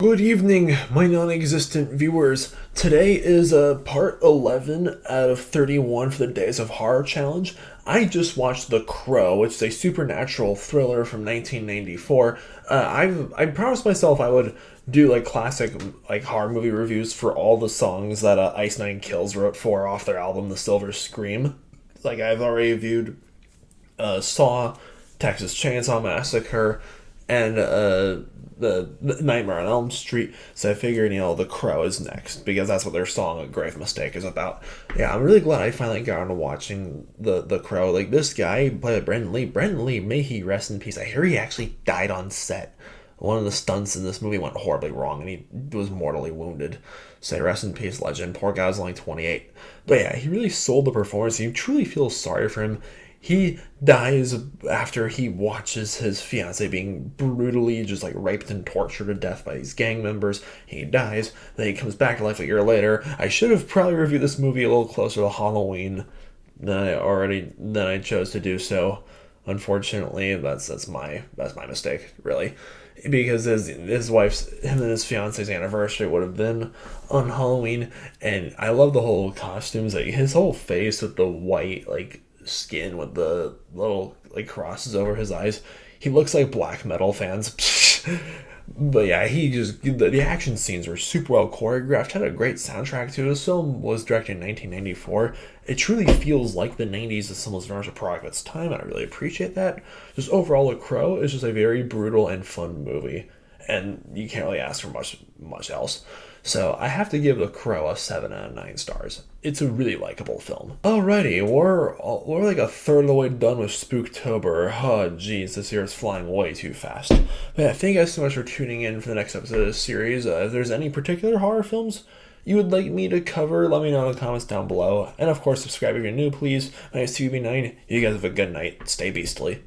Good evening, my non-existent viewers. Today is part 11 out of 31 for the Days of Horror Challenge. I just watched The Crow, which is a supernatural thriller from 1994. I promised myself I would do like classic like horror movie reviews for all the songs that Ice Nine Kills wrote for off their album The Silver Scream. Like I've already viewed Saw, Texas Chainsaw Massacre, and the Nightmare on Elm Street. So I figured, The Crow is next because that's what their song "A Grave Mistake" is about. Yeah, I'm really glad I finally got into watching the Crow. Like this guy played Brendan Lee. Brendan Lee, may he rest in peace. I hear he actually died on set. One of the stunts in this movie went horribly wrong, and he was mortally wounded. Say rest in peace, legend. Poor guy was only 28. But yeah, he really sold the performance. You truly feel sorry for him. He dies after he watches his fiance being brutally just like raped and tortured to death by these gang members. He dies, then he comes back to life a year later. I should have probably reviewed this movie a little closer to Halloween than I chose to do so. Unfortunately, that's my mistake, really. Because his wife's him and his fiance's anniversary would have been on Halloween, and I love the whole costumes. Like his whole face with the white skin with the little crosses over his eyes. He looks like black metal fans. But yeah, the action scenes were super well choreographed, had a great soundtrack too. This film was directed in 1994. It truly feels like the 90s as some of those a product of its time, and I really appreciate that. Just overall, The Crow is just a very brutal and fun movie, and you can't really ask for much else. So I have to give The Crow a 7 out of 9 stars. It's a really likable film. Alrighty, we're like a third of the way done with Spooktober. Oh jeez, this year is flying way too fast. But yeah, thank you guys so much for tuning in for the next episode of this series. If there's any particular horror films you would like me to cover, let me know in the comments down below. And of course, subscribe if you're new, please. My name is TB9. You guys have a good night. Stay beastly.